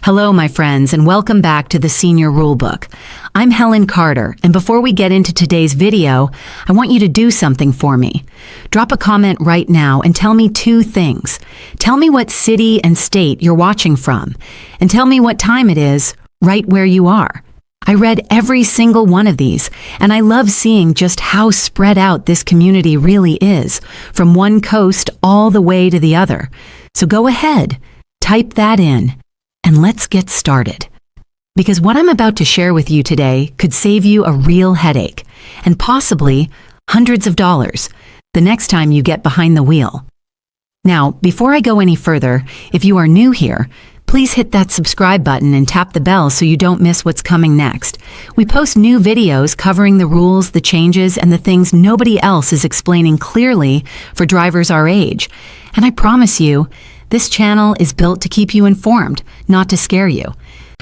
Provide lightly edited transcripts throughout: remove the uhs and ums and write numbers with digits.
Hello, my friends, and welcome back to the Senior Rulebook. I'm Helen Carter, and before we get into today's video, I want you to do something for me. Drop a comment right now and tell me two things. Tell me what city and state you're watching from, and tell me what time it is right where you are. I read every single one of these, and I love seeing just how spread out this community really is, from one coast all the way to the other. So go ahead, type that in. And let's get started. Because what I'm about to share with you today could save you a real headache, and possibly hundreds of dollars, the next time you get behind the wheel. Now, before I go any further, if you are new here, please hit that subscribe button and tap the bell so you don't miss what's coming next. We post new videos covering the rules, the changes, and the things nobody else is explaining clearly for drivers our age. And I promise you, this channel is built to keep you informed, not to scare you.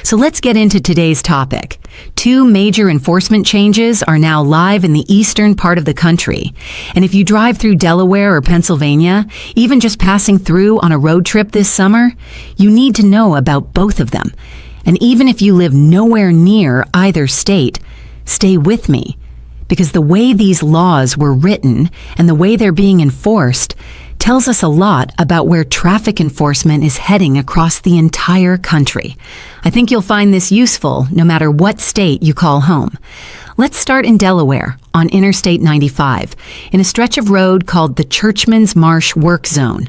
So let's get into today's topic. Two major enforcement changes are now live in the eastern part of the country. And if you drive through Delaware or Pennsylvania, even just passing through on a road trip this summer, you need to know about both of them. And even if you live nowhere near either state, stay with me. Because the way these laws were written and the way they're being enforced tells us a lot about where traffic enforcement is heading across the entire country. I think you'll find this useful no matter what state you call home. Let's start in Delaware, on Interstate 95, in a stretch of road called the Churchman's Marsh Work Zone.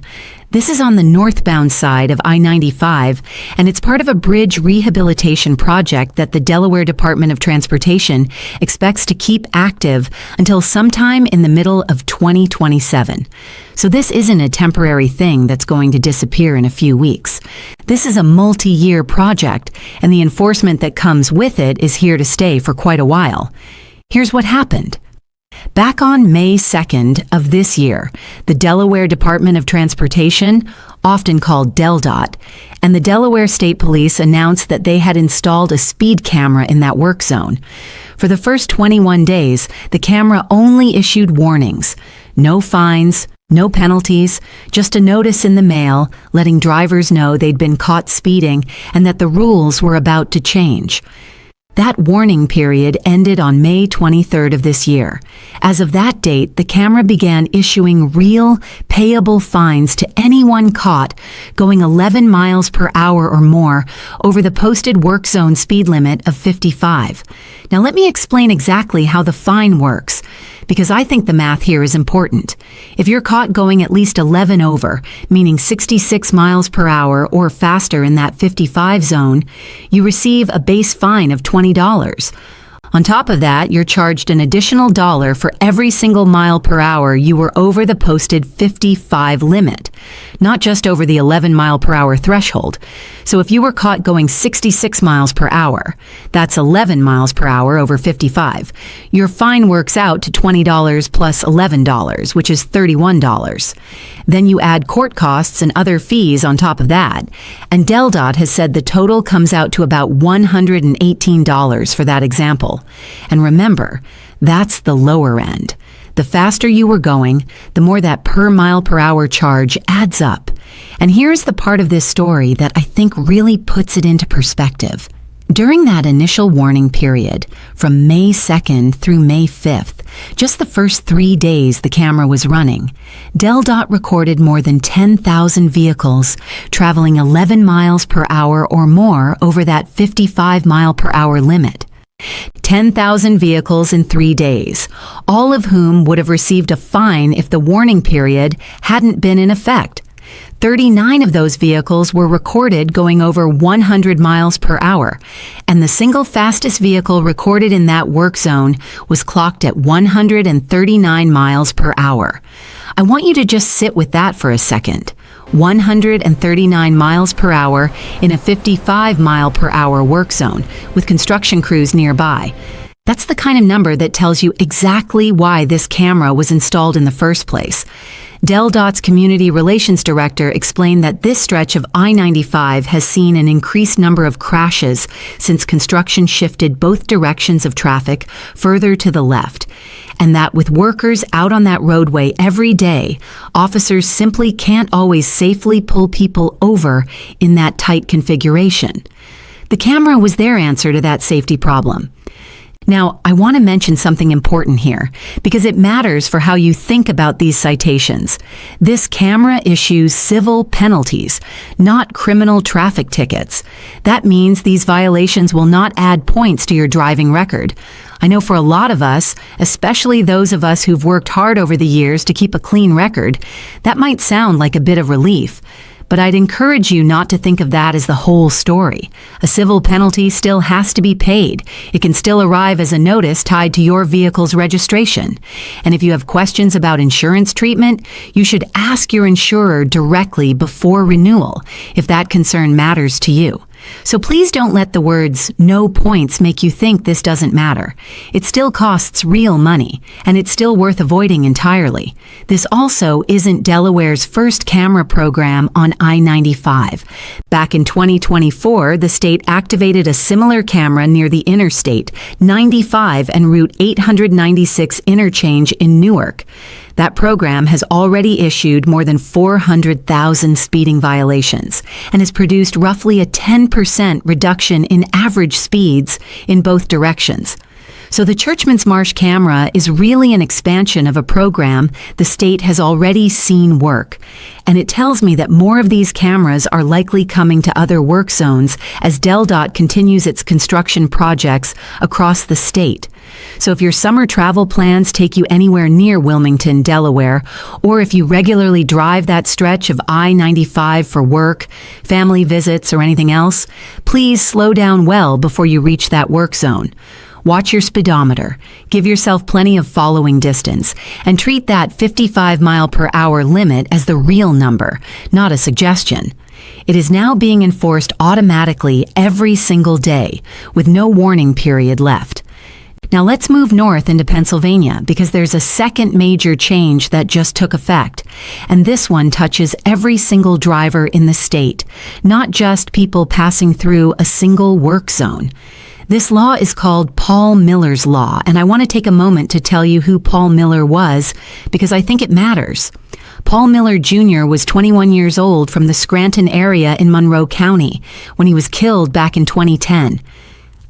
This is on the northbound side of I-95, and it's part of a bridge rehabilitation project that the Delaware Department of Transportation expects to keep active until sometime in the middle of 2027. So this isn't a temporary thing that's going to disappear in a few weeks. This is a multi-year project, and the enforcement that comes with it is here to stay for quite a while. Here's what happened. Back on May 2nd of this year, the Delaware Department of Transportation, often called DelDOT, and the Delaware State Police announced that they had installed a speed camera in that work zone. For the first 21 days, the camera only issued warnings. No fines, no penalties, just a notice in the mail letting drivers know they'd been caught speeding and that the rules were about to change. That warning period ended on May 23rd of this year. As of that date, the camera began issuing real, payable fines to anyone caught going 11 miles per hour or more over the posted work zone speed limit of 55. Now let me explain exactly how the fine works, because I think the math here is important. If you're caught going at least 11 over, meaning 66 miles per hour or faster in that 55 zone, you receive a base fine of $20. On top of that, you're charged an additional $1 for every single mile per hour you were over the posted 55 limit, not just over the 11 mile per hour threshold. So if you were caught going 66 miles per hour, that's 11 miles per hour over 55, your fine works out to $20 plus $11, which is $31. Then you add court costs and other fees on top of that, and DelDOT has said the total comes out to about $118 for that example. And remember, that's the lower end. The faster you were going, the more that per mile per hour charge adds up. And here's the part of this story that I think really puts it into perspective. During that initial warning period, from May 2nd through May 5th, just the first 3 days the camera was running, DelDOT recorded more than 10,000 vehicles traveling 11 miles per hour or more over that 55 mile per hour limit. 10,000 vehicles in 3 days, all of whom would have received a fine if the warning period hadn't been in effect. 39 of those vehicles were recorded going over 100 miles per hour, and the single fastest vehicle recorded in that work zone was clocked at 139 miles per hour. I want you to just sit with that for a second. 139 miles per hour in a 55 mile per hour work zone with construction crews nearby. That's the kind of number that tells you exactly why this camera was installed in the first place. DelDOT's Community Relations Director explained that this stretch of I-95 has seen an increased number of crashes since construction shifted both directions of traffic further to the left, and that with workers out on that roadway every day, officers simply can't always safely pull people over in that tight configuration. The camera was their answer to that safety problem. Now, I want to mention something important here, because it matters for how you think about these citations. This camera issues civil penalties, not criminal traffic tickets. That means these violations will not add points to your driving record. I know for a lot of us, especially those of us who've worked hard over the years to keep a clean record, that might sound like a bit of relief. But I'd encourage you not to think of that as the whole story. A civil penalty still has to be paid. It can still arrive as a notice tied to your vehicle's registration. And if you have questions about insurance treatment, you should ask your insurer directly before renewal, if that concern matters to you. So please don't let the words "no points" make you think this doesn't matter. It still costs real money, and it's still worth avoiding entirely. This also isn't Delaware's first camera program on I-95. Back in 2024, the state activated a similar camera near the Interstate 95 and Route 896 interchange in Newark. That program has already issued more than 400,000 speeding violations and has produced roughly a 10% reduction in average speeds in both directions. So the Churchman's Marsh camera is really an expansion of a program the state has already seen work. And it tells me that more of these cameras are likely coming to other work zones as DelDOT continues its construction projects across the state. So if your summer travel plans take you anywhere near Wilmington, Delaware, or if you regularly drive that stretch of I-95 for work, family visits, or anything else, please slow down well before you reach that work zone. Watch your speedometer, give yourself plenty of following distance, and treat that 55-mile-per-hour limit as the real number, not a suggestion. It is now being enforced automatically every single day, with no warning period left. Now let's move north into Pennsylvania, because there's a second major change that just took effect, and this one touches every single driver in the state, not just people passing through a single work zone. This law is called Paul Miller's Law, and I want to take a moment to tell you who Paul Miller was, because I think it matters. Paul Miller Jr. was 21 years old from the Scranton area in Monroe County when he was killed back in 2010.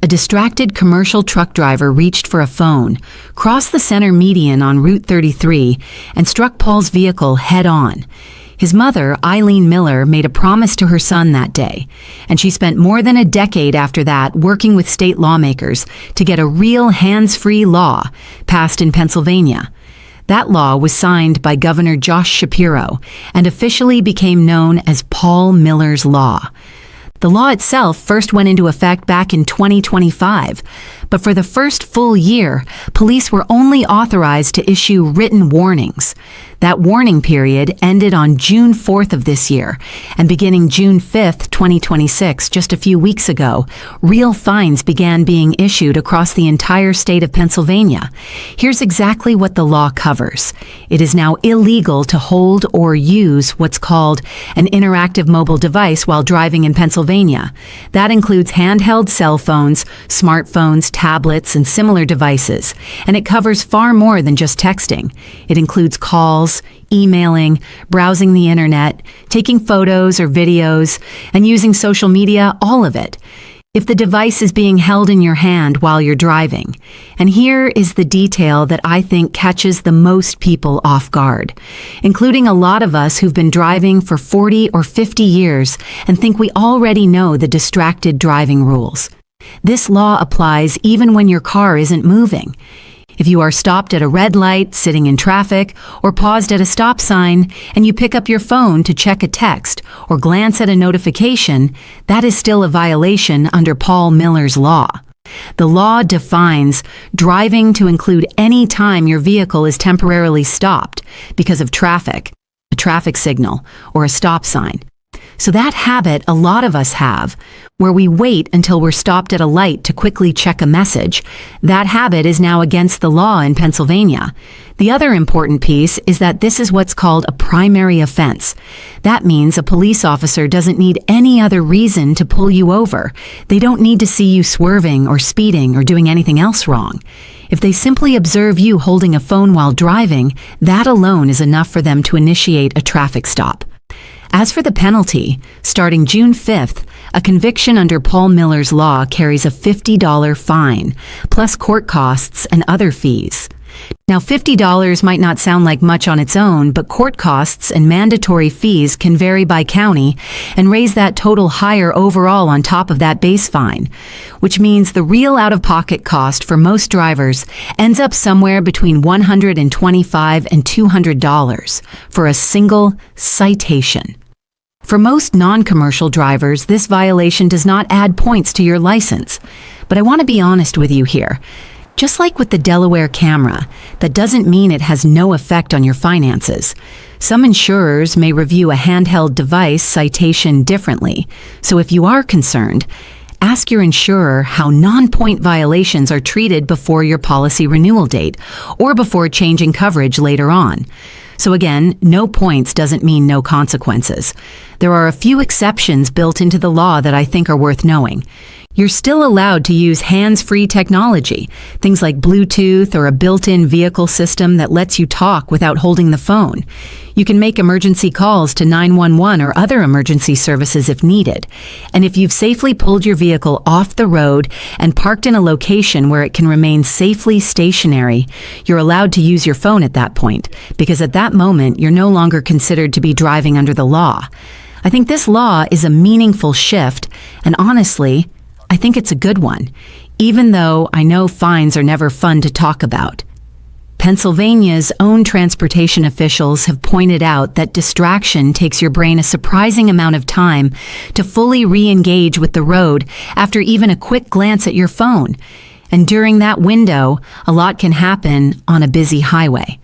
A distracted commercial truck driver reached for a phone, crossed the center median on Route 33, and struck Paul's vehicle head-on. His mother, Eileen Miller, made a promise to her son that day, and she spent more than a decade after that working with state lawmakers to get a real hands-free law passed in Pennsylvania. That law was signed by Governor Josh Shapiro and officially became known as Paul Miller's Law. The law itself first went into effect back in 2025, but for the first full year, police were only authorized to issue written warnings. That warning period ended on June 4th of this year, and beginning June 5th, 2026, just a few weeks ago, real fines began being issued across the entire state of Pennsylvania. Here's exactly what the law covers. It is now illegal to hold or use what's called an interactive mobile device while driving in Pennsylvania. That includes handheld cell phones, smartphones, tablets, and similar devices, and it covers far more than just texting. It includes calls, emailing, browsing the internet, taking photos or videos, and using social media, all of it. If the device is being held in your hand while you're driving. And here is the detail that I think catches the most people off guard, including a lot of us who've been driving for 40 or 50 years and think we already know the distracted driving rules. This law applies even when your car isn't moving. If you are stopped at a red light, sitting in traffic, or paused at a stop sign, and you pick up your phone to check a text or glance at a notification, that is still a violation under Paul Miller's Law. The law defines driving to include any time your vehicle is temporarily stopped because of traffic, a traffic signal, or a stop sign. So that habit a lot of us have, where we wait until we're stopped at a light to quickly check a message, that habit is now against the law in Pennsylvania. The other important piece is that this is what's called a primary offense. That means a police officer doesn't need any other reason to pull you over. They don't need to see you swerving or speeding or doing anything else wrong. If they simply observe you holding a phone while driving, that alone is enough for them to initiate a traffic stop. As for the penalty, starting June 5th, a conviction under Paul Miller's law carries a $50 fine, plus court costs and other fees. Now, $50 might not sound like much on its own, but court costs and mandatory fees can vary by county and raise that total higher overall on top of that base fine, which means the real out-of-pocket cost for most drivers ends up somewhere between $125 and $200 for a single citation. For most non-commercial drivers, this violation does not add points to your license. But I want to be honest with you here. Just like with the Delaware camera, that doesn't mean it has no effect on your finances. Some insurers may review a handheld device citation differently. So if you are concerned, ask your insurer how non-point violations are treated before your policy renewal date or before changing coverage later on. So again, no points doesn't mean no consequences. There are a few exceptions built into the law that I think are worth knowing. You're still allowed to use hands-free technology, things like Bluetooth or a built-in vehicle system that lets you talk without holding the phone. You can make emergency calls to 911 or other emergency services if needed. And if you've safely pulled your vehicle off the road and parked in a location where it can remain safely stationary, you're allowed to use your phone at that point, because at that moment, you're no longer considered to be driving under the law. I think this law is a meaningful shift, and honestly, I think it's a good one, even though I know fines are never fun to talk about. Pennsylvania's own transportation officials have pointed out that distraction takes your brain a surprising amount of time to fully re-engage with the road after even a quick glance at your phone. And during that window, a lot can happen on a busy highway.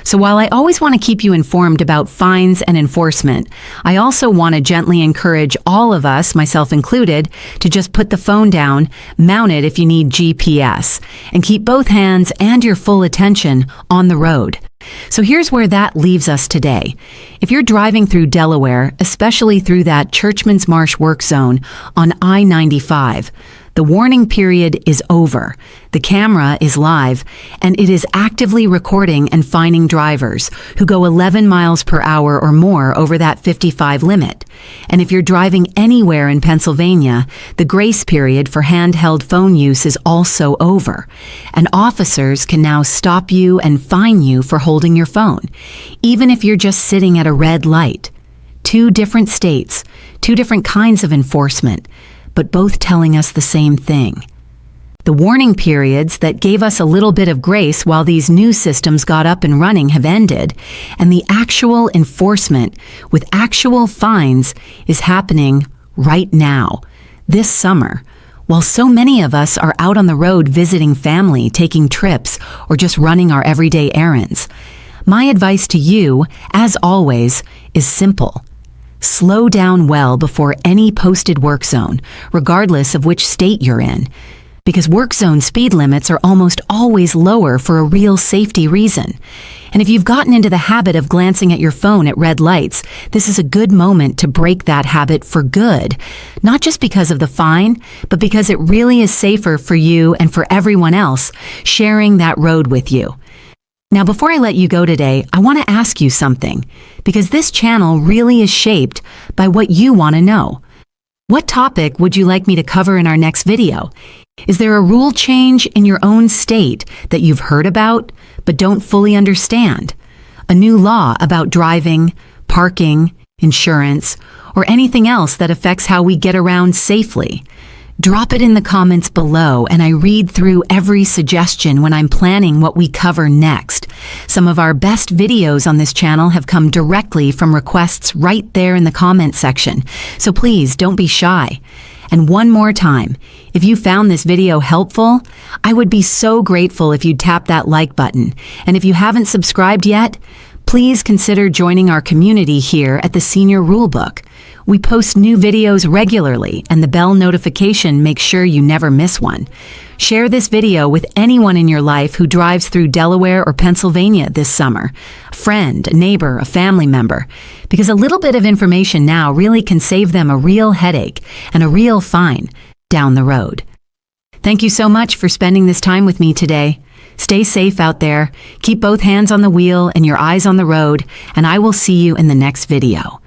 So while I always want to keep you informed about fines and enforcement, I also want to gently encourage all of us, myself included, to just put the phone down, mount it if you need GPS, and keep both hands and your full attention on the road. So here's where that leaves us today. If you're driving through Delaware, especially through that Churchman's Marsh work zone on I-95, the warning period is over, the camera is live, and it is actively recording and fining drivers who go 11 miles per hour or more over that 55 limit. And if you're driving anywhere in Pennsylvania, the grace period for handheld phone use is also over, and officers can now stop you and fine you for holding your phone, even if you're just sitting at a red light. 2 different states, 2 different kinds of enforcement, but both telling us the same thing. The warning periods that gave us a little bit of grace while these new systems got up and running have ended, and the actual enforcement with actual fines is happening right now, this summer, while so many of us are out on the road visiting family, taking trips, or just running our everyday errands. My advice to you, as always, is simple. Slow down well before any posted work zone, regardless of which state you're in, because work zone speed limits are almost always lower for a real safety reason. And if you've gotten into the habit of glancing at your phone at red lights, this is a good moment to break that habit for good, not just because of the fine, but because it really is safer for you and for everyone else sharing that road with you. Now, before I let you go today, I want to ask you something, because this channel really is shaped by what you want to know. What topic would you like me to cover in our next video? Is there a rule change in your own state that you've heard about but don't fully understand? A new law about driving, parking, insurance, or anything else that affects how we get around safely? Drop it in the comments below, and I read through every suggestion when I'm planning what we cover next. Some of our best videos on this channel have come directly from requests right there in the comment section, so please don't be shy. And one more time, if you found this video helpful, I would be so grateful if you'd tap that like button. And if you haven't subscribed yet, please consider joining our community here at the Senior Rulebook. We post new videos regularly, and the bell notification makes sure you never miss one. Share this video with anyone in your life who drives through Delaware or Pennsylvania this summer. A friend, a neighbor, a family member. Because a little bit of information now really can save them a real headache and a real fine down the road. Thank you so much for spending this time with me today. Stay safe out there, keep both hands on the wheel and your eyes on the road, and I will see you in the next video.